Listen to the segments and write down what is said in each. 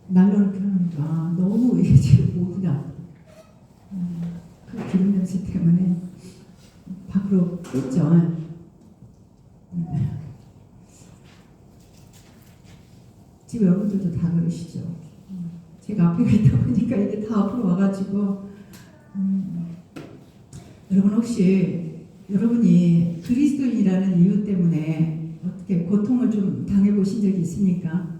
날로 이렇게 하니까 너무 이게 지금 모기가 그 기름 냄새 때문에 밖으로 뺐죠. 지금 여러분들도 다 그러시죠. 제가 앞에가 있다 보니까 이게 다 앞으로 와가지고 여러분 혹시 여러분이 그리스도인이라는 이유 때문에 어떻게 고통을 좀 당해보신 적이 있습니까?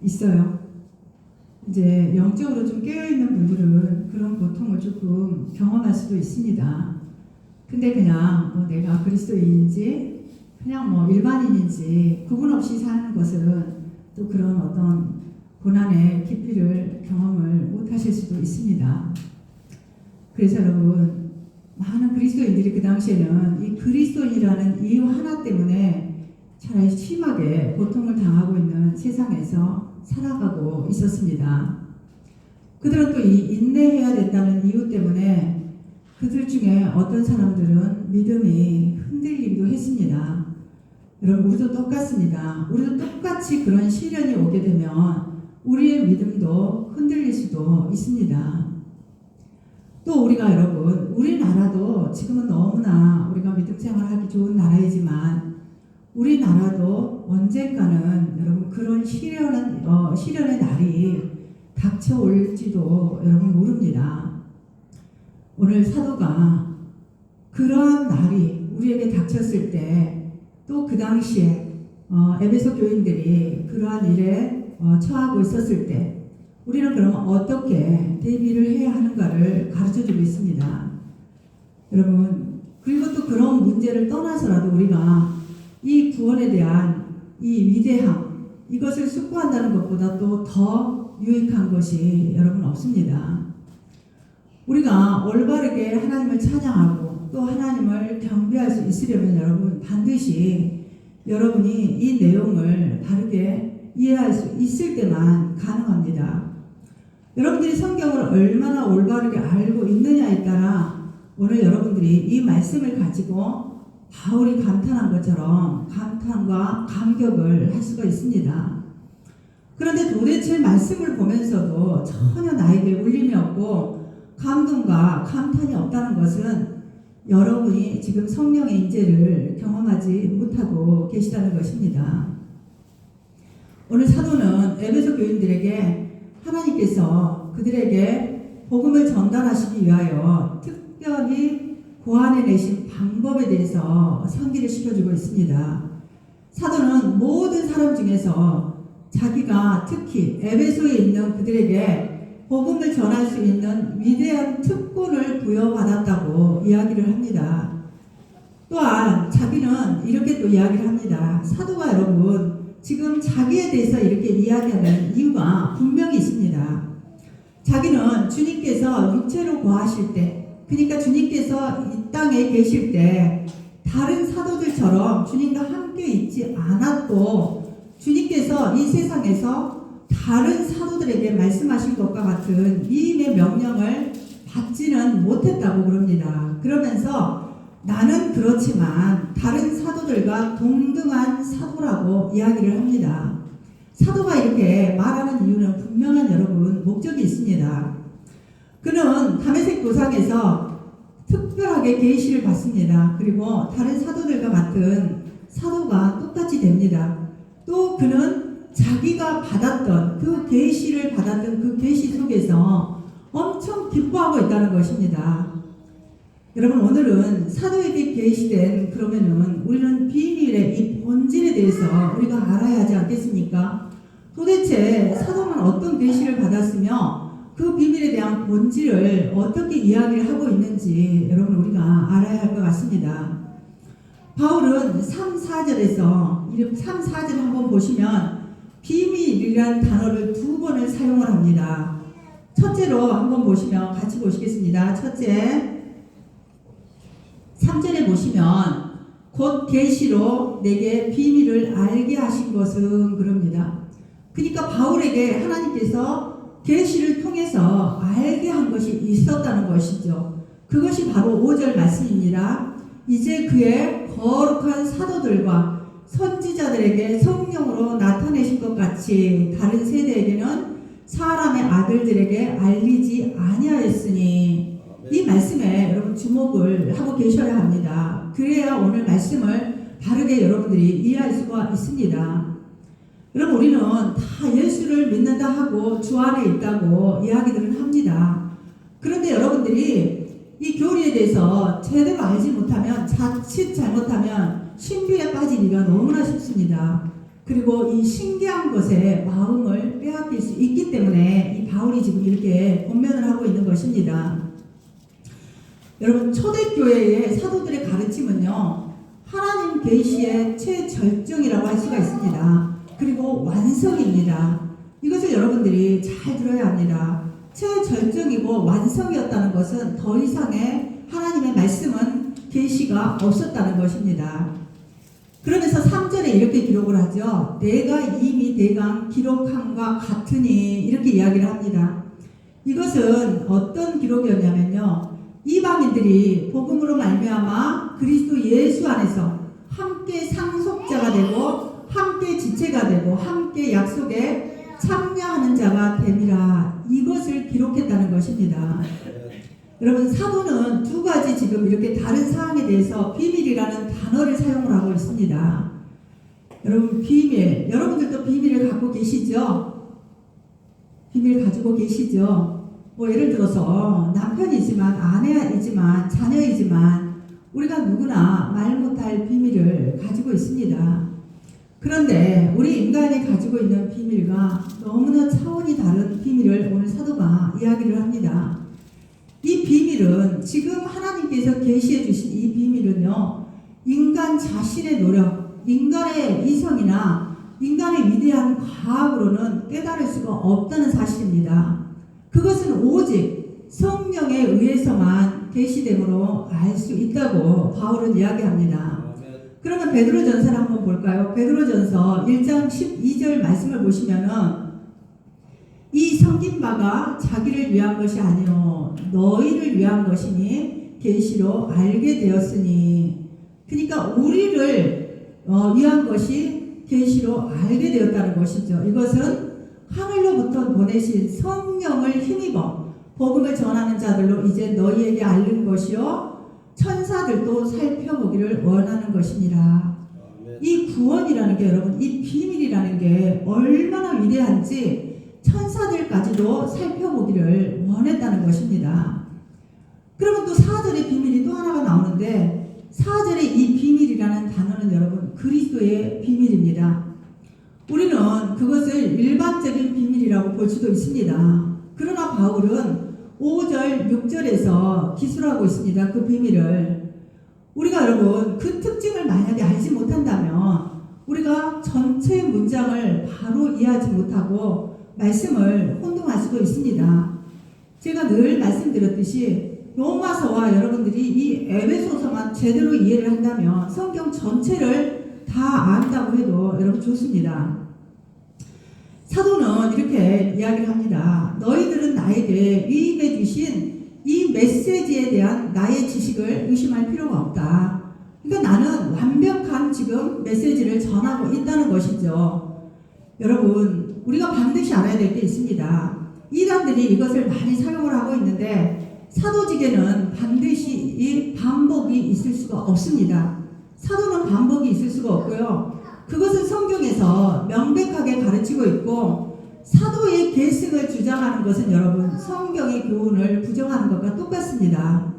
있어요. 이제 영적으로 좀 깨어있는 분들은 그런 고통을 조금 경험할 수도 있습니다. 근데 그냥 내가 그리스도인인지 그냥 일반인인지 구분 없이 사는 것은 또 그런 어떤 고난의 깊이를 경험을 못하실 수도 있습니다. 그래서 여러분, 많은 그리스도인들이 그 당시에는 이 그리스도인이라는 이유 하나 때문에 차라리 심하게 고통을 당하고 있는 세상에서 살아가고 있었습니다. 그들은 또 이 인내해야 된다는 이유 때문에 그들 중에 어떤 사람들은 믿음이 흔들리기도 했습니다. 여러분, 우리도 똑같습니다. 우리도 똑같이 그런 시련이 오게 되면 우리의 믿음도 흔들릴 수도 있습니다. 또 우리가 여러분, 우리나라도 지금은 너무나 우리가 믿음 생활하기 좋은 나라이지만 우리나라도 언젠가는 여러분 그런 시련의 날이 닥쳐올지도 여러분 모릅니다. 오늘 사도가 그러한 날이 우리에게 닥쳤을 때 또 그 당시에 에베소 교인들이 그러한 일에 처하고 있었을 때 우리는 그러면 어떻게 대비를 해야 하는가를 가르쳐주고 있습니다. 여러분, 그리고 또 그런 문제를 떠나서라도 우리가 이 구원에 대한 이 위대함, 이것을 숙고한다는 것보다 또 더 유익한 것이 여러분 없습니다. 우리가 올바르게 하나님을 찬양하고 또 하나님을 경배할 수 있으려면 여러분 반드시 여러분이 이 내용을 바르게 이해할 수 있을 때만 가능합니다. 여러분들이 성경을 얼마나 올바르게 알고 있느냐에 따라 오늘 여러분들이 이 말씀을 가지고 바울이 감탄한 것처럼 감탄과 감격을 할 수가 있습니다. 그런데 도대체 말씀을 보면서도 전혀 나에게 울림이 없고 감동과 감탄이 없다는 것은 여러분이 지금 성령의 인재를 경험하지 못하고 계시다는 것입니다. 오늘 사도는 에베소 교인들에게 하나님께서 그들에게 복음을 전달하시기 위하여 특별히 고안해내신 방법에 대해서 상기를 시켜주고 있습니다. 사도는 모든 사람 중에서 자기가 특히 에베소에 있는 그들에게 복음을 전할 수 있는 위대한 특권을 부여받았다고 이야기를 합니다. 또한 자기는 이렇게 또 이야기를 합니다. 사도가 여러분 지금 자기에 대해서 이렇게 이야기하는 이유가 분명히 있습니다. 자기는 주님께서 육체로 거하실 때, 그러니까 주님께서 이 땅에 계실 때 다른 사도들처럼 주님과 함께 있지 않았고 주님께서 이 세상에서 다른 사도들에게 말씀하신 것과 같은 위임의 명령을 받지는 못했다고 그럽니다. 그러면서 나는 그렇지만 다른 사도들과 동등한 사도라고 이야기를 합니다. 사도가 이렇게 말하는 이유는 분명한 여러분 목적이 있습니다. 그는 다메섹 도상에서 특별하게 계시를 받습니다. 그리고 다른 사도들과 같은 사도가 똑같이 됩니다. 또 그는 자기가 받았던 그 계시를 받았던 그 계시 속에서 엄청 기뻐하고 있다는 것입니다. 여러분, 오늘은 사도에게 계시된 그러면은 우리는 비밀의 이 본질에 대해서 우리가 알아야 하지 않겠습니까? 도대체 사도는 어떤 계시를 받았으며 그 비밀에 대한 본질을 어떻게 이야기를 하고 있는지 여러분 우리가 알아야 할 것 같습니다. 바울은 3, 4절에서 3, 4절 한번 보시면 비밀이라는 단어를 2번을 사용을 합니다. 첫째로 한번 보시면 같이 보시겠습니다. 첫째 3절에 보시면 곧 계시로 내게 비밀을 알게 하신 것은 그럽니다. 그러니까 바울에게 하나님께서 계시를 통해서 알게 한 것이 있었다는 것이죠. 그것이 바로 5절 말씀입니다. 이제 그의 거룩한 사도들과 선지자들에게 성령으로 나타내신 것 것 같이 다른 세대에게는 사람의 아들들에게 알리지 아니하였으니 이 말씀에 여러분 주목을 하고 계셔야 합니다. 그래야 오늘 말씀을 바르게 여러분들이 이해할 수가 있습니다. 여러분 우리는 다 예수를 믿는다 하고 주 안에 있다고 이야기들은 합니다. 그런데 여러분들이 이 교리에 대해서 제대로 알지 못하면 자칫 잘못하면 신비에 빠지기가 너무나 쉽습니다. 그리고 이 신기한 것에 마음을 빼앗길 수 있기 때문에 이 바울이 지금 이렇게 권면을 하고 있는 것입니다. 여러분 초대교회의 사도들의 가르침은요 하나님 계시의 최절정이라고 할 수가 있습니다. 그리고 완성입니다. 이것을 여러분들이 잘 들어야 합니다. 최절정이고 완성이었다는 것은 더 이상의 하나님의 말씀은 계시가 없었다는 것입니다. 그러면서 3절에 이렇게 기록을 하죠. 내가 이미 대강 기록함과 같으니 이렇게 이야기를 합니다. 이것은 어떤 기록이었냐면요. 이방인들이 복음으로 말미암아 그리스도 예수 안에서 함께 상속자가 되고 함께 지체가 되고 함께 약속에 참여하는 자가 됨이라 이것을 기록했다는 것입니다. 여러분 사도는 두 가지 지금 이렇게 다른 사항에 대해서 비밀이라는 단어를 사용을 하고 있습니다. 여러분 비밀, 여러분들도 비밀을 갖고 계시죠? 비밀 가지고 계시죠? 뭐 예를 들어서 남편이지만 아내이지만 자녀이지만 우리가 누구나 말 못할 비밀을 가지고 있습니다. 그런데 우리 인간이 가지고 있는 비밀과 너무나 차원이 다른 비밀을 오늘 사도가 이야기를 합니다. 이 비밀은 지금 하나님께서 계시해 주신 이 비밀은요. 인간 자신의 노력, 인간의 이성이나 인간의 위대한 과학으로는 깨달을 수가 없다는 사실입니다. 그것은 오직 성령에 의해서만 계시됨으로 알 수 있다고 바울은 이야기합니다. 그러면 베드로전서를 한번 볼까요? 베드로전서 1장 12절 말씀을 보시면은 이 섬긴 바가 자기를 위한 것이 아니요 너희를 위한 것이니 계시로 알게 되었으니 그러니까 우리를 위한 것이 계시로 알게 되었다는 것이죠. 이것은 하늘로부터 보내신 성령을 힘입어 복음을 전하는 자들로 이제 너희에게 알린 것이요 천사들도 살펴보기를 원하는 것이니라. 이 구원이라는 게 여러분 이 비밀이라는 게 얼마나 위대한지 천사들까지도 살펴보기를 원했다는 것입니다. 그러면 또 4절의 비밀이 또 하나가 나오는데 4절의 이 비밀이라는 단어는 여러분 그리스도의 비밀입니다. 우리는 그것을 일반적인 비밀이라고 볼 수도 있습니다. 그러나 바울은 5절, 6절에서 기술하고 있습니다. 그 비밀을. 우리가 여러분 그 특징을 만약에 알지 못한다면 우리가 전체 문장을 바로 이해하지 못하고 말씀을 혼동할 수도 있습니다. 제가 늘 말씀드렸듯이 로마서와 여러분들이 이 에베소서만 제대로 이해를 한다면 성경 전체를 다 안다고 해도 여러분 좋습니다. 사도는 이렇게 이야기를 합니다. 너희들은 나에게 위임해 주신 이 메시지에 대한 나의 지식을 의심할 필요가 없다. 그러니까 나는 완벽한 지금 메시지를 전하고 있다는 것이죠. 여러분 우리가 반드시 알아야 될 게 있습니다. 이단들이 이것을 많이 사용을 하고 있는데 사도직에는 반드시 이 반복이 있을 수가 없습니다. 사도는 반복이 있을 수가 없고요. 그것은 성경에서 명백하게 가르치고 있고 사도의 계승을 주장하는 것은 여러분 성경의 교훈을 부정하는 것과 똑같습니다.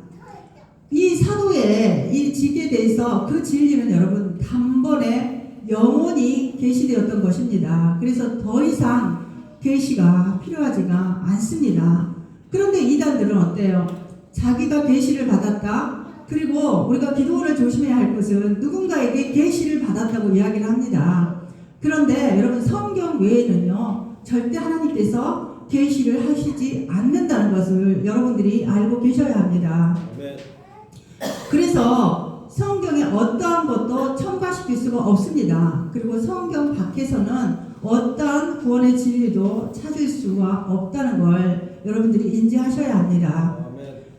이 사도의 이 직에 대해서 그 진리는 여러분 단번에 영원히 계시되었던 것입니다. 그래서 더 이상 계시가 필요하지가 않습니다. 그런데 이단들은 어때요? 자기가 계시를 받았다. 그리고 우리가 기도를 조심해야 할 것은 누군가에게 계시를 받았다고 이야기를 합니다. 그런데 여러분 성경 외에는요 절대 하나님께서 계시를 하시지 않는다는 것을 여러분들이 알고 계셔야 합니다. 그래서 성경에 어떠한 것도 첨가시킬 수가 없습니다. 그리고 성경 밖에서는 어떠한 구원의 진리도 찾을 수가 없다는 걸 여러분들이 인지하셔야 합니다.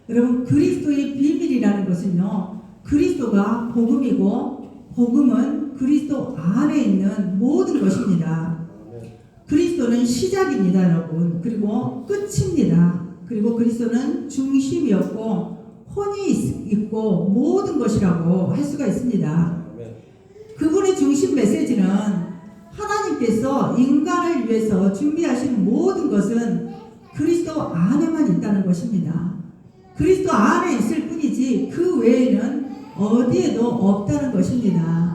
여러분 그리스도의 비밀이라는 것은요 그리스도가 복음이고 복음은 그리스도 안에 있는 모든 것입니다. 시작입니다, 여러분. 그리고 끝입니다. 그리고 그리스도는 중심이었고 혼이 있고 모든 것이라고 할 수가 있습니다. 그분의 중심 메시지는 하나님께서 인간을 위해서 준비하신 모든 것은 그리스도 안에만 있다는 것입니다. 그리스도 안에 있을 뿐이지 그 외에는 어디에도 없다는 것입니다.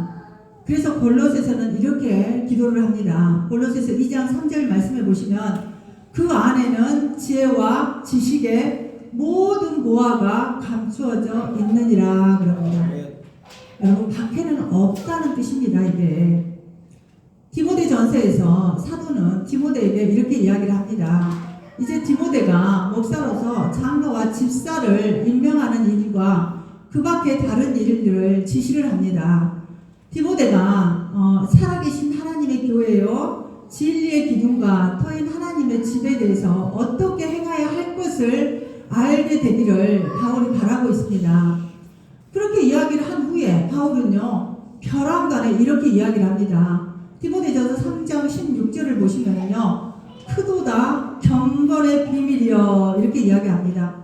그래서 골로새서는 이렇게 기도를 합니다. 골로새서 2장 3절 말씀해 보시면 그 안에는 지혜와 지식의 모든 보화가 감추어져 있느니라 그럽니다. 여러분, 밖에는 없다는 뜻입니다. 이게 디모데전서에서 사도는 디모데에게 이렇게 이야기를 합니다. 이제 디모데가 목사로서 장로와 집사를 임명하는 일과 그 밖에 다른 일들을 지시를 합니다. 디모데가 살아계신 하나님의 교회요 진리의 기둥과 터인 하나님의 집에 대해서 어떻게 행하여야 할 것을 알게 되기를 바울이 바라고 있습니다. 그렇게 이야기를 한 후에 바울은요 벼랑간에 이렇게 이야기를 합니다. 디모데전서 3장 16절을 보시면요 크도다 경건의 비밀이여 이렇게 이야기합니다.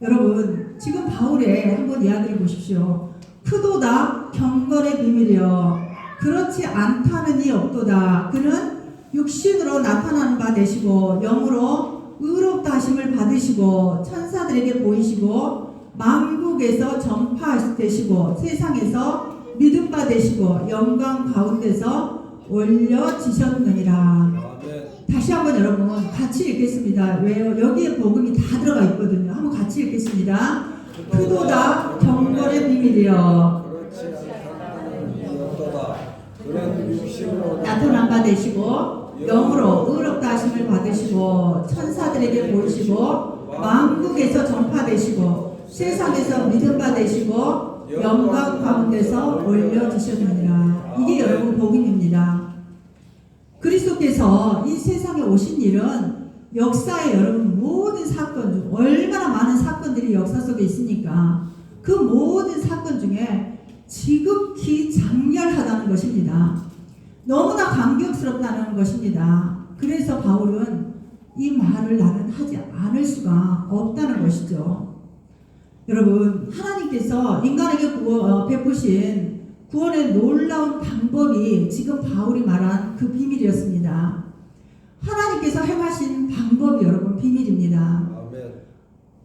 여러분 지금 바울의 한번 이야기를 보십시오. 크도다 경건의 비밀이여 그렇지 않다는 이 없도다. 그는 육신으로 나타나는 바 되시고 영으로 의롭다 하심을 받으시고 천사들에게 보이시고 만국에서 전파되시고 세상에서 믿음 바 되시고 영광 가운데서 올려지셨느니라. 다시 한번 여러분 같이 읽겠습니다. 왜요? 여기에 복음이 다 들어가 있거든요. 한번 같이 읽겠습니다. 크도다 경건의 비밀이여 나타난 바 되시고 영으로 의롭다 하심을 받으시고 천사들에게 보이시고 만국에서 전파되시고 세상에서 믿음 바 되시고 영광 가운데서 올려주셨느니라. 이게 여러분 복음입니다. 그리스도께서 이 세상에 오신 일은 역사의 여러분 모든 사건 중 얼마나 많은 사건들이 역사 속에 있으니까 그 모든 사건 중에 지극히 장렬하다는 것입니다. 너무나 감격스럽다는 것입니다. 그래서 바울은 이 말을 나는 하지 않을 수가 없다는 것이죠. 여러분 하나님께서 인간에게 베푸신 구원의 놀라운 방법이 지금 바울이 말한 그 비밀이었습니다. 하나님께서 행하신 방법이 여러분 비밀입니다. 아멘.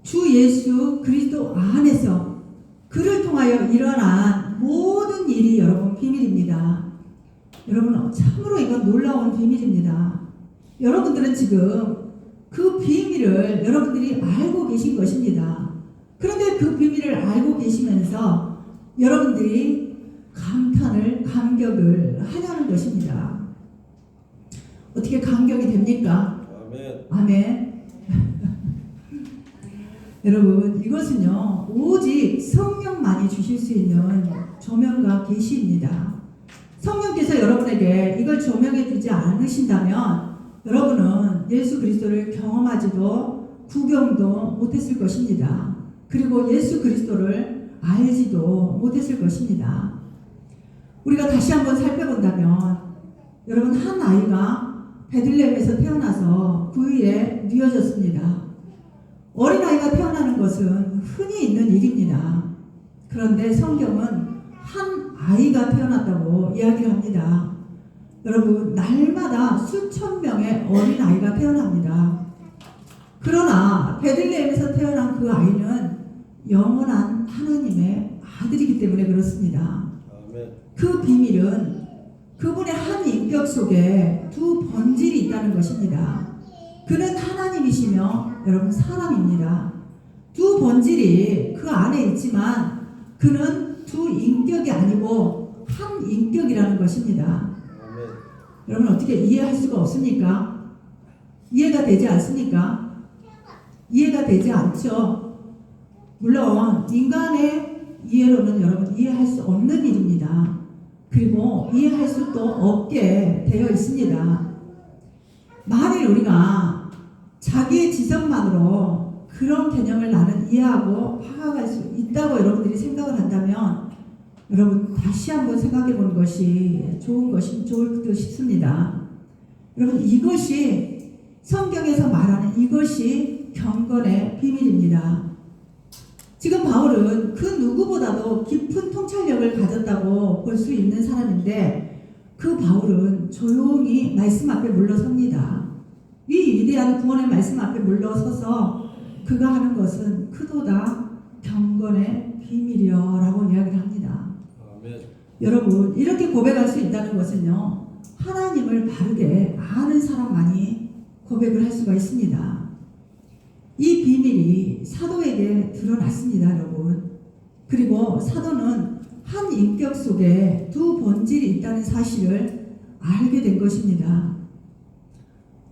주 예수 그리스도 안에서 그를 통하여 일어난 모든 일이 여러분 비밀입니다. 여러분 참으로 이건 놀라운 비밀입니다. 여러분들은 지금 그 비밀을 여러분들이 알고 계신 것입니다. 그런데 그 비밀을 알고 계시면서 여러분들이 감격을 하냐는 것입니다. 어떻게 감격이 됩니까? 아멘. 아멘. 여러분 이것은요 오직 성령만이 주실 수 있는 조명과 계시입니다. 성령께서 여러분에게 이걸 조명해 주지 않으신다면 여러분은 예수 그리스도를 경험하지도 구경도 못했을 것입니다. 그리고 예수 그리스도를 알지도 못했을 것입니다. 우리가 다시 한번 살펴본다면 여러분 한 아이가 베들레헴에서 태어나서 부위에 뉘어졌습니다. 어린아이가 태어나는 것은 흔히 있는 일입니다. 그런데 성경은 한 아이가 태어났다고 이야기를 합니다. 여러분 날마다 수천 명의 어린아이가 태어납니다. 그러나 베들레헴에서 태어난 그 아이는 영원한 하나님의 아들이기 때문에 그렇습니다. 그 비밀은 그분의 한 인격 속에 두 본질이 있다는 것입니다. 그는 하나님이시며 여러분 사람입니다. 두 본질이 그 안에 있지만 그는 두 인격이 아니고 한 인격이라는 것입니다. 여러분 어떻게 이해할 수가 없습니까? 이해가 되지 않습니까? 이해가 되지 않죠. 물론 인간의 이해로는 여러분 이해할 수 없는 일입니다. 그리고 이해할 수도 없게 되어 있습니다. 만일 우리가 자기의 지성만으로 그런 개념을 나는 이해하고 파악할 수 있다고 여러분들이 생각을 한다면 여러분 다시 한번 생각해 보는 것이 좋을 듯 싶습니다. 여러분 이것이 성경에서 말하는 이것이 경건의 비밀입니다. 지금 바울은 그 누구보다도 깊은 통찰력을 가졌다고 볼 수 있는 사람인데 그 바울은 조용히 말씀 앞에 물러섭니다. 이 위대한 구원의 말씀 앞에 물러서서 그가 하는 것은 크도다 경건의 비밀이여라고 이야기를 합니다. 아멘. 여러분, 이렇게 고백할 수 있다는 것은요, 하나님을 바르게 아는 사람만이 고백을 할 수가 있습니다. 이 비밀이 사도에게 드러났습니다, 여러분. 그리고 사도는 한 인격 속에 두 본질이 있다는 사실을 알게 된 것입니다.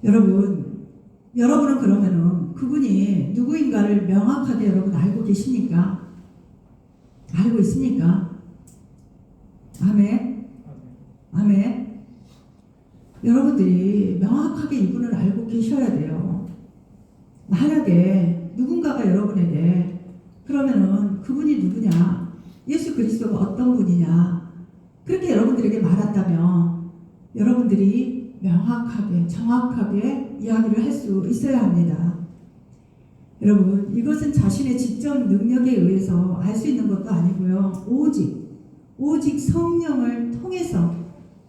여러분은 그러면은 그분이 누구인가를 명확하게 여러분 알고 계십니까? 알고 있습니까? 아멘. 아멘. 여러분들이 명확하게 이분을 알고 계셔야 돼요. 만약에 누군가가 여러분에게 그러면은 그분이 누구냐? 예수 그리스도가 어떤 분이냐? 그렇게 여러분들에게 말한다면 여러분들이 명확하게 정확하게 이야기를 할 수 있어야 합니다. 여러분, 이것은 자신의 지적 능력에 의해서 알 수 있는 것도 아니고요. 오직 성령을 통해서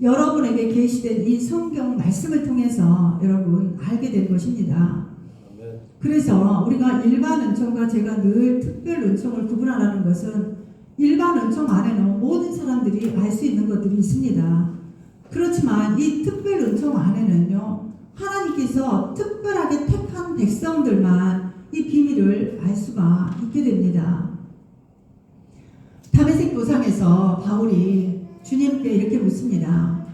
여러분에게 계시된 이 성경 말씀을 통해서 여러분 알게 된 것입니다. 그래서 우리가 일반 은총과 제가 늘 특별 은총을 구분하라는 것은 일반 은총 안에는 모든 사람들이 알 수 있는 것들이 있습니다. 그렇지만 이 특별 은총 안에는요, 하나님께서 특별하게 택한 백성들만 이 비밀을 알 수가 있게 됩니다. 다메섹 도상에서 바울이 주님께 이렇게 묻습니다.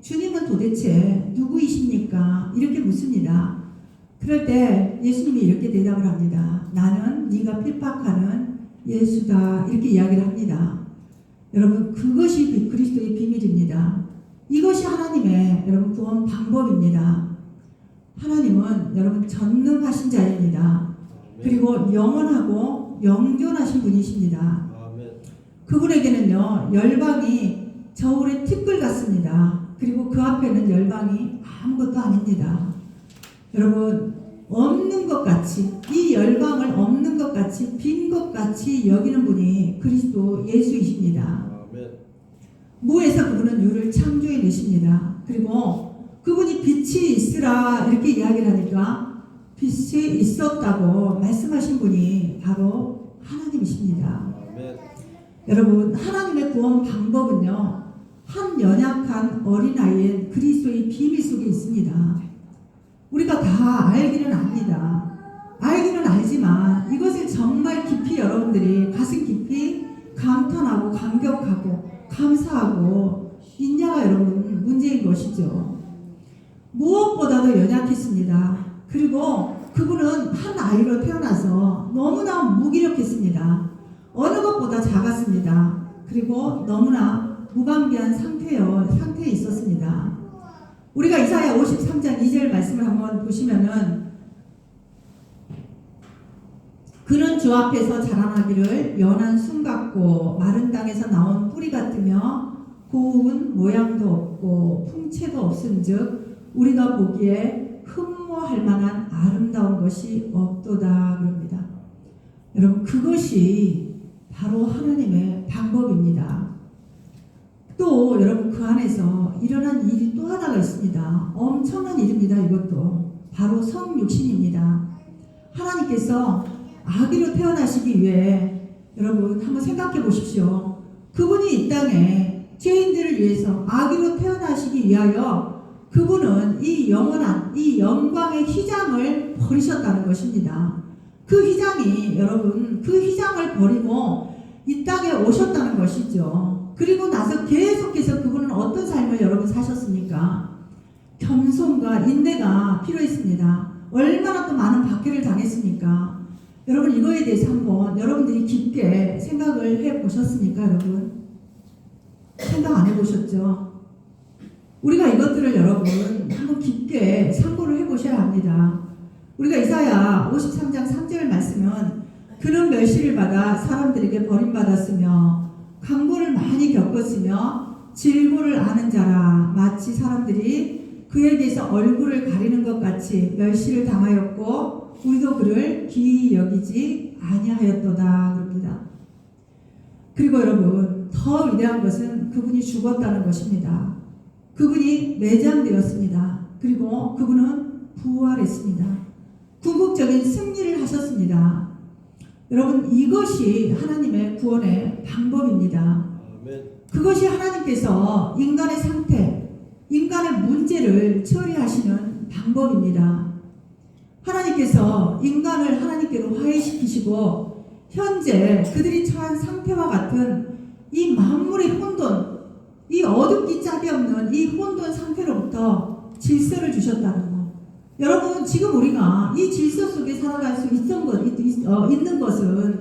주님은 도대체 누구이십니까? 이렇게 묻습니다. 그럴 때 예수님이 이렇게 대답을 합니다. 나는 네가 핍박하는 예수다. 이렇게 이야기를 합니다. 여러분, 그것이 그리스도의 비밀입니다. 이것이 하나님의 여러분 구원 방법입니다. 하나님은 여러분 전능하신 자입니다. 그리고 영원하고 영존하신 분이십니다. 그분에게는요, 열방이 저울의 티끌 같습니다. 그리고 그 앞에는 열방이 아무것도 아닙니다. 여러분, 없는 것 같이, 이 열방을 없는 것 같이, 빈 것 같이 여기는 분이 그리스도 예수이십니다. 무에서 그분은 유를 창조해 내십니다. 그리고 그분이 빛이 있으라 이렇게 이야기를 하니까 빛이 있었다고 말씀하신 분이 바로 하나님이십니다. 여러분, 하나님의 구원 방법은요, 한 연약한 어린아이의 그리스도의 비밀 속에 있습니다. 우리가 다 알기는 압니다. 알기는 알지만 이것을 정말 깊이 여러분들이 가슴 깊이 감탄하고 감격하고 감사하고 있냐가 여러분 문제인 것이죠. 무엇보다도 연약했습니다. 그리고 그분은 한 아이로 태어나서 너무나 무기력했습니다. 어느 것보다 작았습니다. 그리고 너무나 무방비한 상태에 있었습니다. 우리가 이사야 53장 2절 말씀을 한번 보시면은 그는 주 앞에서 자라나기를 연한 순 같고 마른 땅에서 나온 뿌리 같으며 고운 모양도 없고 풍채도 없은즉 우리가 보기에 흠모할 만한 아름다운 것이 없도다 그럽니다. 여러분, 그것이 바로 하나님의 방법입니다. 또 여러분, 그 안에서 일어난 일이 또 하나가 있습니다. 엄청난 일입니다. 이것도 바로 성육신입니다. 하나님께서 아기로 태어나시기 위해 여러분 한번 생각해 보십시오. 그분이 이 땅에 죄인들을 위해서 아기로 태어나시기 위하여 그분은 이 영원한 이 영광의 휘장을 버리셨다는 것입니다. 그 휘장이 여러분, 그 휘장을 버리고 이 땅에 오셨다는 것이죠. 그리고 나서 계속해서 그분은 어떤 삶을 여러분 사셨습니까? 겸손과 인내가 필요했습니다. 얼마나 또 많은 박해를 당했습니까? 여러분, 이거에 대해서 한번 여러분들이 깊게 생각을 해보셨습니까? 여러분, 생각 안 해보셨죠? 우리가 이것들을 여러분 한번 깊게 참고를 해보셔야 합니다. 우리가 이사야 53장 3절 말씀은 그는 멸시를 받아 사람들에게 버림받았으며 강고를 많이 겪었으며 질고를 아는 자라 마치 사람들이 그에게서 얼굴을 가리는 것 같이 멸시를 당하였고 우리도 그를 귀히 여기지 아니하였도다 그럽니다. 그리고 여러분 더 위대한 것은 그분이 죽었다는 것입니다. 그분이 매장되었습니다. 그리고 그분은 부활했습니다. 궁극적인 승리를 하셨습니다. 여러분 이것이 하나님의 구원의 방법입니다. 그것이 하나님께서 인간의 상태, 인간의 문제를 처리하시는 방법입니다. 하나님께서 인간을 하나님께로 화해시키시고 현재 그들이 처한 상태와 같은 이 만물의 혼돈, 이 어둡기 짝이 없는 이 혼돈 상태로부터 질서를 주셨다는 것. 여러분 지금 우리가 이 질서 속에 살아갈 수 있는 것은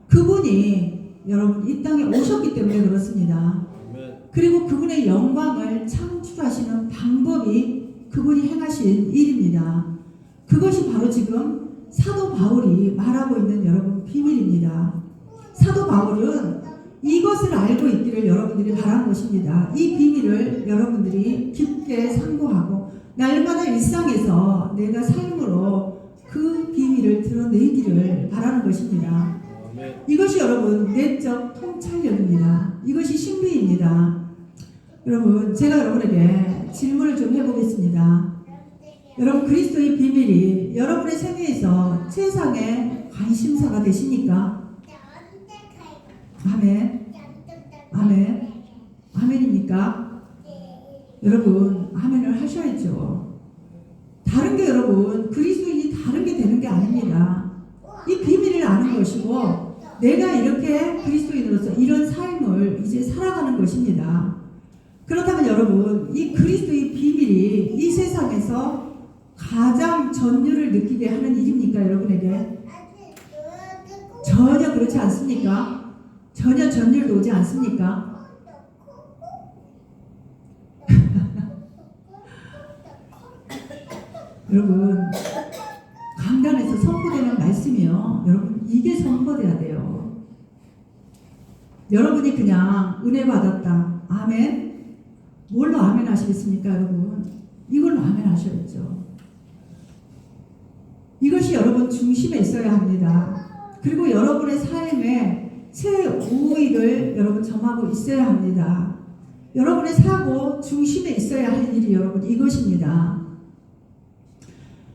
그분이 여러분 이 땅에 오셨기 때문에 그렇습니다. 그리고 그분의 영광을 창출하시는 방법이 그분이 행하신 일입니다. 그것이 바로 지금 사도 바울이 말하고 있는 여러분 비밀입니다. 사도 바울은 이것을 알고 있기를 여러분들이 바란 것입니다. 이 비밀을 여러분들이 깊게 상고하고 날마다 일상에서 내가 삶으로 그 비밀을 드러내기를 바라는 것입니다. 이것이 여러분 내적 통찰력입니다. 이것이 신비입니다. 여러분 제가 여러분에게 질문을 좀 해보겠습니다. 여러분 그리스도의 비밀이 여러분의 생애에서 최상의 관심사가 되십니까? 아멘. 아멘. 아멘입니까? 여러분 아멘을 하셔야죠. 다른 게 여러분 그리스도인이 다른 게 되는 게 아닙니다. 이 비밀을 아는 것이고 내가 이렇게 그리스도인으로서 이런 삶을 이제 살아가는 것입니다. 그렇다면 여러분 이 그리스도의 비밀이 이 세상에서 가장 전율을 느끼게 하는 일입니까 여러분에게? 전혀 그렇지 않습니까? 전혀 전율도 오지 않습니까? 여러분 강단에서 선포되는 말씀이요. 여러분 이게 선포돼야 돼요. 여러분이 그냥 은혜 받았다. 아멘. 뭘로 아멘 하시겠습니까 여러분? 이걸로 아멘 하셔야죠. 이것이 여러분 중심에 있어야 합니다. 그리고 여러분의 삶에 최우위를 여러분 점하고 있어야 합니다. 여러분의 사고 중심에 있어야 할 일이 여러분 이것입니다.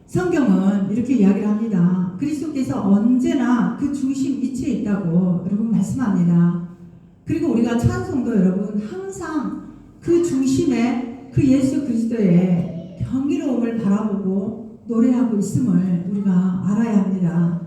성경은 이렇게 이야기를 합니다. 그리스도께서 언제나 그 중심 위치에 있다고 여러분 말씀합니다. 그리고 우리가 찬송도 여러분 항상 그 중심에 그 예수 그리스도의 경이로움을 바라보고 노래하고 있음을 우리가 알아야 합니다.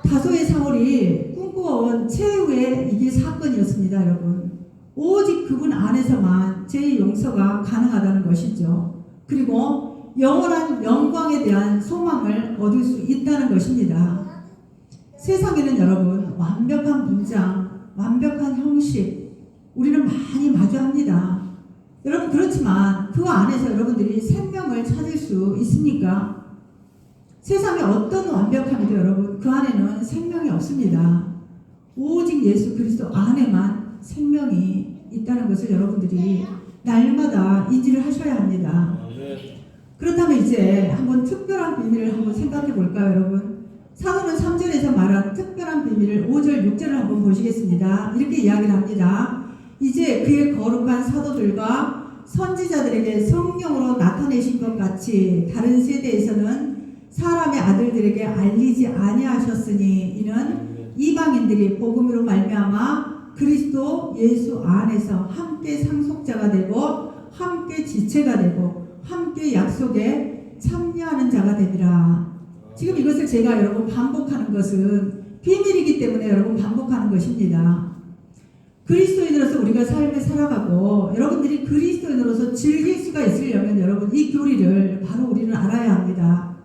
다소의 사울이 꿈꾸어온 최후의 이게 사건이었습니다. 여러분 오직 그분 안에서만 제 용서가 가능하다는 것이죠. 그리고 영원한 영광에 대한 소망을 얻을 수 있다는 것입니다. 세상에는 여러분 완벽한 문장, 완벽한 형식 우리는 많이 마주합니다. 여러분 그렇지만 그 안에서 여러분들이 생명을 찾을 수 있습니까? 세상에 어떤 완벽함이도 여러분 그 안에는 생명이 없습니다. 오직 예수 그리스도 안에만 생명이 있다는 것을 여러분들이 날마다 인지를 하셔야 합니다. 그렇다면 이제 한번 특별한 비밀을 한번 생각해 볼까요 여러분? 사도는 3절에서 말한 특별한 비밀을 5절 6절을 한번 보시겠습니다. 이렇게 이야기를 합니다. 이제 그의 거룩한 사도들과 선지자들에게 성령으로 나타내신 것 같이 다른 세대에서는 사람의 아들들에게 알리지 아니하셨으니 이는 이방인들이 복음으로 말미암아 그리스도 예수 안에서 함께 상속자가 되고 함께 지체가 되고 함께 약속에 참여하는 자가 되리라. 지금 이것을 제가 여러분 반복하는 것은 비밀이기 때문에 여러분 반복하는 것입니다. 그리스도인으로서 우리가 삶을 살아가고 여러분들이 그리스도인으로서 즐길 수가 있으려면 여러분 이 교리를 바로 우리는 알아야 합니다.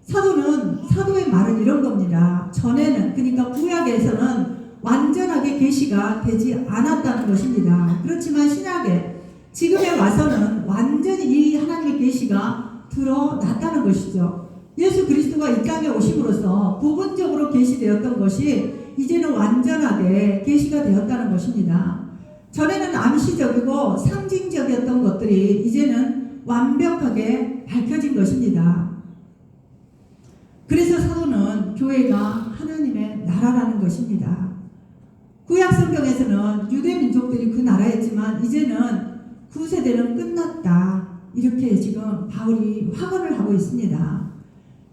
사도의 말은 이런 겁니다. 전에는 그러니까 구약에서는 완전하게 계시가 되지 않았다는 것입니다. 그렇지만 신약에 지금에 와서는 완전히 이 하나님의 계시가 드러났다는 것이죠. 예수 그리스도가 이 땅에 오심으로써 부분적으로 계시되었던 것이 이제는 완전하게 계시가 되었다는 것입니다. 전에는 암시적이고 상징적이었던 것들이 이제는 완벽하게 밝혀진 것입니다. 그래서 사도는 교회가 하나님의 나라라는 것입니다. 구약 성경에서는 유대 민족들이 그 나라였지만 이제는 구세대는 끝났다. 이렇게 지금 바울이 확언을 하고 있습니다.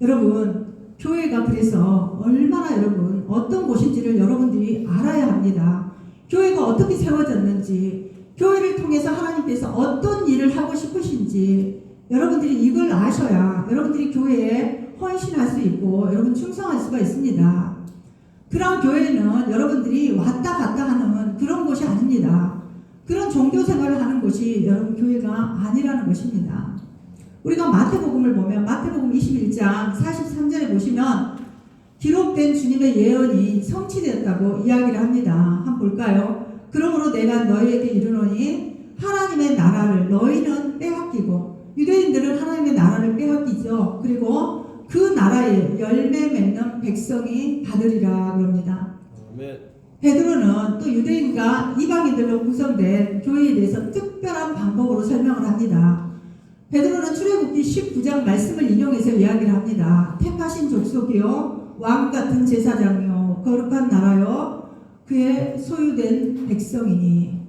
여러분, 교회가 그래서 얼마나 여러분 어떤 곳인지를 여러분들이 알아야 합니다. 교회가 어떻게 세워졌는지, 교회를 통해서 하나님께서 어떤 일을 하고 싶으신지 여러분들이 이걸 아셔야 여러분들이 교회에 헌신할 수 있고 여러분 충성할 수가 있습니다. 그런 교회는 여러분들이 왔다 갔다 하는 그런 곳이 아닙니다. 그런 종교 생활을 하는 곳이 여러분 교회가 아니라는 것입니다. 우리가 마태복음을 보면 마태복음 21장 43절에 보시면 기록된 주님의 예언이 성취되었다고 이야기를 합니다. 한번 볼까요? 그러므로 내가 너희에게 이르노니 하나님의 나라를 너희는 빼앗기고, 유대인들은 하나님의 나라를 빼앗기죠. 그리고 그 나라에 열매 맺는 백성이 받으리라 그럽니다. 아멘. 베드로는 또 유대인과 이방인들로 구성된 교회에 대해서 특별한 방법으로 설명을 합니다. 베드로는 출애굽기 19장 말씀을 인용해서 이야기를 합니다. 택하신 족속이요 왕 같은 제사장이요 거룩한 나라요 그의 소유된 백성이니.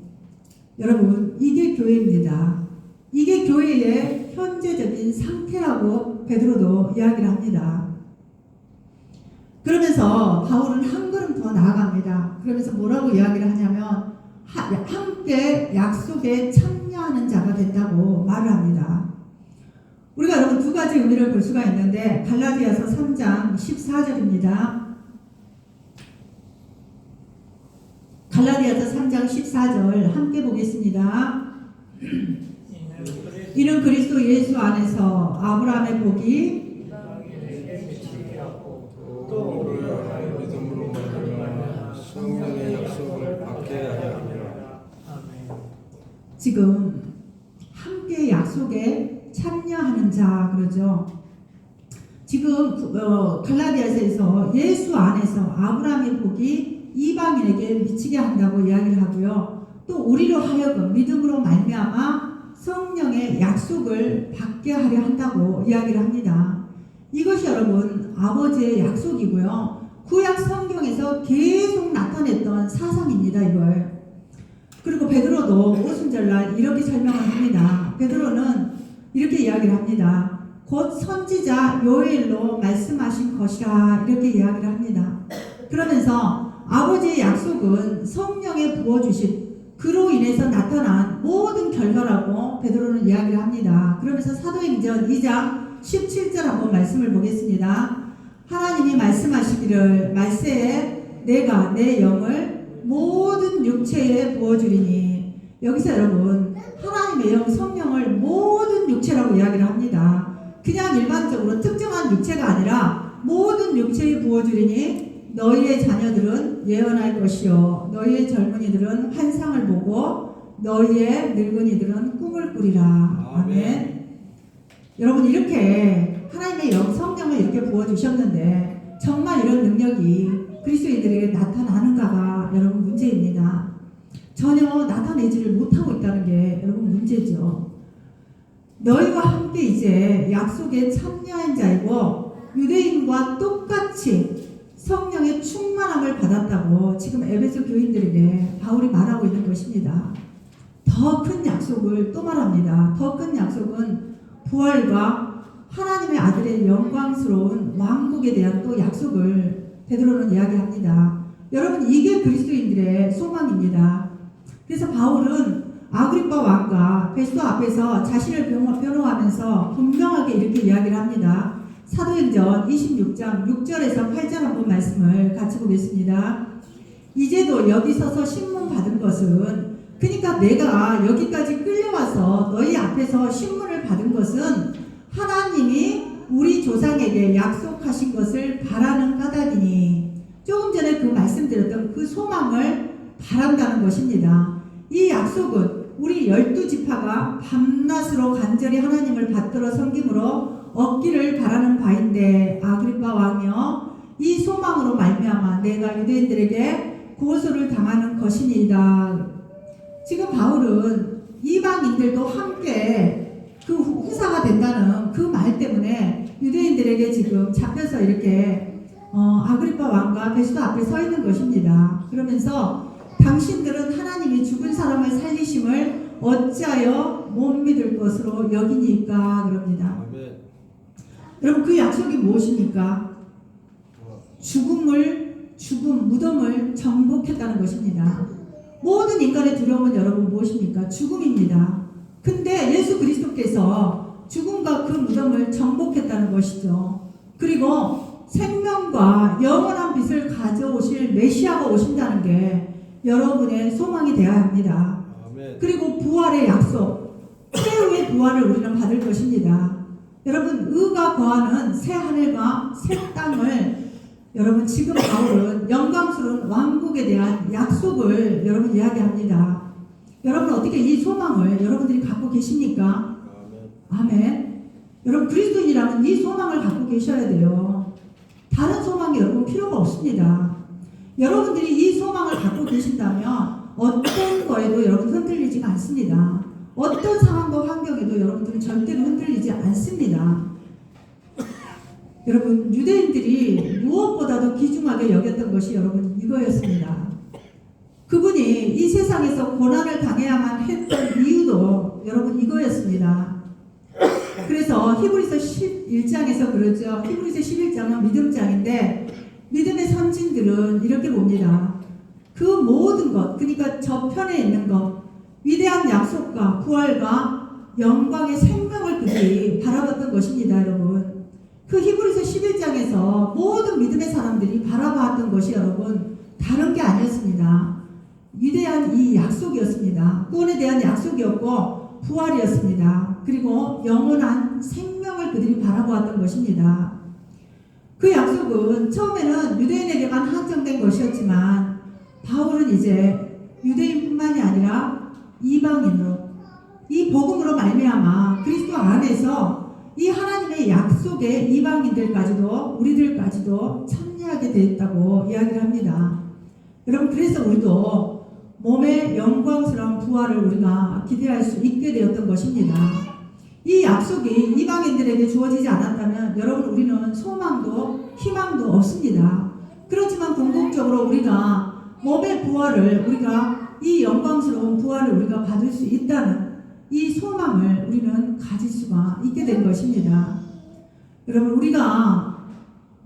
여러분, 이게 교회입니다. 이게 교회의 현재적인 상태라고 베드로도 이야기를 합니다. 그러면서 바울은 한 걸음 더 나아갑니다. 그러면서 뭐라고 이야기를 하냐면 함께 약속에 참여하는 자가 된다고 말을 합니다. 우리가 여러분 두 가지 의미를 볼 수가 있는데 갈라디아서 3장 14절입니다. 갈라디아서 3장 14절 함께 보겠습니다. 이는 그리스도 예수 안에서 아브라함의 복이 또 우리가 믿음으로 말미암아 성령의 약속을 받게 하려 함이라. 지금 함께 약속에 참여하는 자 그러죠. 지금 갈라디아서에서 예수 안에서 아브라함의 복이 이방인에게 미치게 한다고 이야기를 하고요. 또 우리로 하여금 믿음으로 말미암아 성령의 약속을 받게 하려 한다고 이야기를 합니다. 이것이 여러분 아버지의 약속이고요. 구약 성경에서 계속 나타냈던 사상입니다. 이걸. 그리고 베드로도 오순절날 이렇게 설명을 합니다. 베드로는 이렇게 이야기를 합니다. 곧 선지자 요엘로 말씀하신 것이라 이렇게 이야기를 합니다. 그러면서 아버지의 약속은 성령에 부어주신 그로 인해서 나타난 모든 결과라고 베드로는 이야기를 합니다. 그러면서 사도행전 2장 17절 한번 말씀을 보겠습니다. 하나님이 말씀하시기를 말세에 내가 내 영을 모든 육체에 부어주리니. 여기서 여러분 하나님의 영 성령을 모든 육체라고 이야기를 합니다. 그냥 일반적으로 특정한 육체가 아니라 모든 육체에 부어주리니 너희의 자녀들은 예언할 것이요 너희의 젊은이들은 환상을 보고 너희의 늙은이들은 꿈을 꾸리라. 아멘. 여러분 이렇게 하나님의 영 성령을 이렇게 부어주셨는데 정말 이런 능력이 그리스도인들에게 나타나는가가 여러분 문제입니다. 전혀 나타내지를 못하고 있다는 게 여러분 문제죠. 너희와 함께 이제 약속에 참여한 자이고 유대인과 똑같이 성령의 충만함을 받았다고 지금 에베소 교인들에게 바울이 말하고 있는 것입니다. 더 큰 약속을 또 말합니다. 더 큰 약속은 부활과 하나님의 아들의 영광스러운 왕국에 대한 또 약속을 베드로는 이야기합니다. 여러분 이게 그리스도인들의 소망입니다. 그래서 바울은 아그리파 왕과 베스도 앞에서 자신을 변호하면서 분명하게 이렇게 이야기를 합니다. 사도행전 26장 6절에서 8절 한번 말씀을 같이 보겠습니다. 이제도 여기 서서 신문 받은 것은, 그러니까 내가 여기까지 끌려와서 너희 앞에서 신문을 받은 것은 하나님이 우리 조상에게 약속하신 것을 바라는 까닭이니. 조금 전에 그 말씀드렸던 그 소망을 바란다는 것입니다. 이 약속은 우리 12지파가 밤낮으로 간절히 하나님을 받들어 섬김으로 얻기를 바라는 바인데, 아그리파 왕이여 이 소망으로 말미암아 내가 유대인들에게 고소를 당하는 것이니이다. 지금 바울은 이방인들도 함께 그 지금 잡혀서 이렇게 아그리파 왕과 베스도 앞에 서 있는 것입니다. 그러면서 당신들은 하나님이 죽은 사람을 살리심을 어찌하여 못 믿을 것으로 여기니까 그럽니다. 아멘. 여러분 그 약속이 무엇입니까? 무덤을 정복했다는 것입니다. 모든 인간의 두려움은 여러분 무엇입니까? 죽음입니다. 근데 예수 그리스도께서 죽음과 그 무덤을 정복했다는 것이죠. 그리고 생명과 영원한 빛을 가져오실 메시아가 오신다는 게 여러분의 소망이 되어야 합니다. 아멘. 그리고 부활의 약속, 최후의 부활을 우리는 받을 것입니다. 여러분 의가 거하는 새 하늘과 새 땅을 여러분 지금 바울은 영광스러운 왕국에 대한 약속을 여러분 이야기합니다. 여러분 어떻게 이 소망을 여러분들이 갖고 계십니까? 아멘. 여러분 그리스도인이라면 이 소망을 갖고 계셔야 돼요. 다른 소망이 여러분 필요가 없습니다. 여러분들이 이 소망을 갖고 계신다면 어떤 거에도 여러분 흔들리지가 않습니다. 어떤 상황과 환경에도 여러분들은 절대로 흔들리지 않습니다. 여러분 유대인들이 무엇보다도 귀중하게 여겼던 것이 여러분 이거였습니다. 그분이 이 세상에서 고난을 당해야만 했던 이유도 여러분 이거였습니다. 그래서 히브리서 11장에서 그러죠. 히브리서 11장은 믿음장인데 믿음의 선진들은 이렇게 봅니다. 그 모든 것, 그러니까 저편에 있는 것, 위대한 약속과 부활과 영광의 생명을 그들이 바라봤던 것입니다. 여러분 그 히브리서 11장에서 모든 믿음의 사람들이 바라봤던 것이 여러분 다른 게 아니었습니다. 위대한 이 약속이었습니다. 구원에 대한 약속이었고 부활이었습니다. 그리고 영원한 생명을 그들이 바라보았던 것입니다. 그 약속은 처음에는 유대인에게만 한정된 것이었지만 바울은 이제 유대인뿐만이 아니라 이방인으로 이 복음으로 말미암아 그리스도 안에서 이 하나님의 약속에 이방인들까지도 우리들까지도 참여하게 되었다고 이야기를 합니다. 여러분 그래서 우리도 몸의 영광스러운 부활을 우리가 기대할 수 있게 되었던 것입니다. 이 약속이 이방인들에게 주어지지 않았다면 여러분 우리는 소망도 희망도 없습니다. 그렇지만 궁극적으로 우리가 몸의 부활을 우리가 이 영광스러운 부활을 우리가 받을 수 있다는 이 소망을 우리는 가질 수가 있게 된 것입니다. 여러분 우리가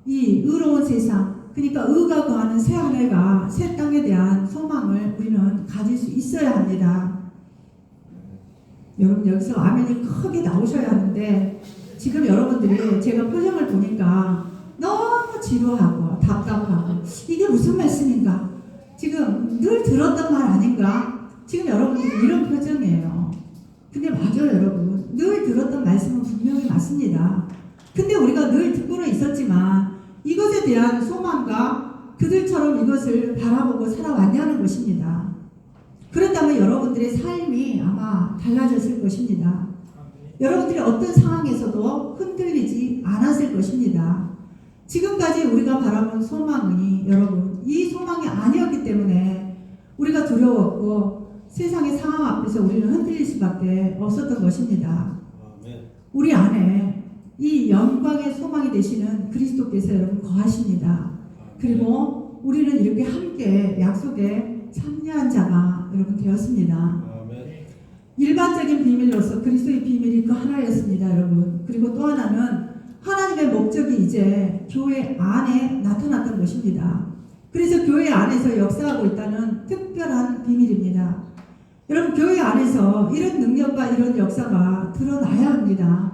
이 의로운 세상 그러니까 의가 거하는 새 하늘과 새 땅에 대한 소망을 우리는 가질 수 있어야 합니다. 여러분 여기서 아멘이 크게 나오셔야 하는데 지금 여러분들이 제가 표정을 보니까 너무 지루하고 답답하고 이게 무슨 말씀인가? 지금 늘 들었던 말 아닌가? 지금 여러분들이 이런 표정이에요. 근데 맞아요 여러분. 늘 들었던 말씀은 분명히 맞습니다. 근데 우리가 늘 듣고는 있었지만 이것에 대한 소망과 그들처럼 이것을 바라보고 살아왔냐는 것입니다. 그렇다면 여러분들의 삶이 아마 달라졌을 것입니다. 여러분들이 어떤 상황에서도 흔들리지 않았을 것입니다. 지금까지 우리가 바라본 소망이 여러분 이 소망이 아니었기 때문에 우리가 두려웠고 세상의 상황 앞에서 우리는 흔들릴 수밖에 없었던 것입니다. 우리 안에 이 영광의 소망이 되시는 그리스도께서 여러분 거하십니다. 그리고 우리는 이렇게 함께 약속에 참여한 자가 여러분 되었습니다. 일반적인 비밀로서 그리스도의 비밀이 그 하나였습니다. 여러분. 그리고 또 하나는 하나님의 목적이 이제 교회 안에 나타났던 것입니다. 그래서 교회 안에서 역사하고 있다는 특별한 비밀입니다. 여러분 교회 안에서 이런 능력과 이런 역사가 드러나야 합니다.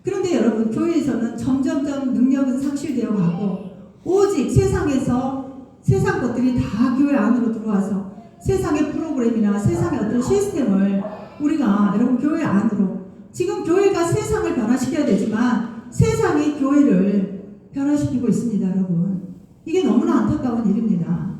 그런데 여러분 교회에서는 점점점 능력은 상실되어 가고 오직 세상에서 세상 것들이 다 교회 안으로 들어와서 세상의 프로그램이나 세상의 어떤 시스템을 우리가 여러분 교회 안으로 지금 교회가 세상을 변화시켜야 되지만 세상이 교회를 변화시키고 있습니다. 여러분 이게 너무나 안타까운 일입니다.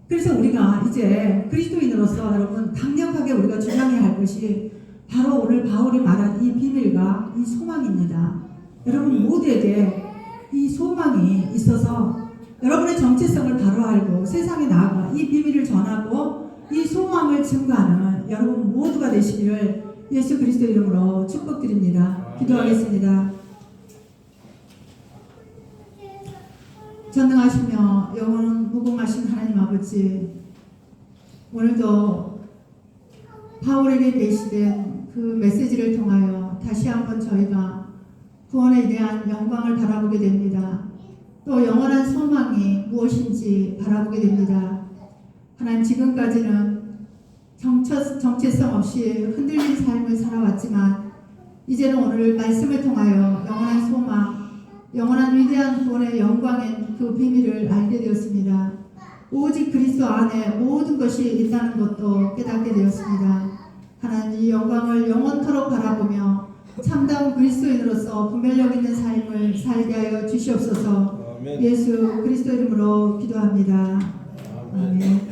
그래서 우리가 이제 그리스도인으로서 여러분 강력하게 우리가 주장해야 할 것이 바로 오늘 바울이 말한 이 비밀과 이 소망입니다. 여러분 모두에게 이 소망이 있어서 여러분의 정체성을 바로 알고 세상에 나아가 이 비밀을 전하고 이 소망을 증거하는 여러분 모두가 되시기를 예수 그리스도 이름으로 축복드립니다. 기도하겠습니다. 전능하시며 영원 무궁하신 하나님 아버지, 오늘도 바울에게 계시된 그 메시지를 통하여 다시 한번 저희가 구원에 대한 영광을 바라보게 됩니다. 또 영원한 소망이 무엇인지 바라보게 됩니다. 하나님, 지금까지는 정체성 없이 흔들린 삶을 살아왔지만 이제는 오늘 말씀을 통하여 영원한 소망, 영원한 위대한 구원의 영광의 그 비밀을 알게 되었습니다. 오직 그리스도 안에 모든 것이 있다는 것도 깨닫게 되었습니다. 하나님, 이 영광을 영원토록 바라보며 참다운 그리스도인으로서 분별력 있는 삶을 살게 하여 주시옵소서. 아멘. 예수 그리스도 이름으로 기도합니다. 아멘.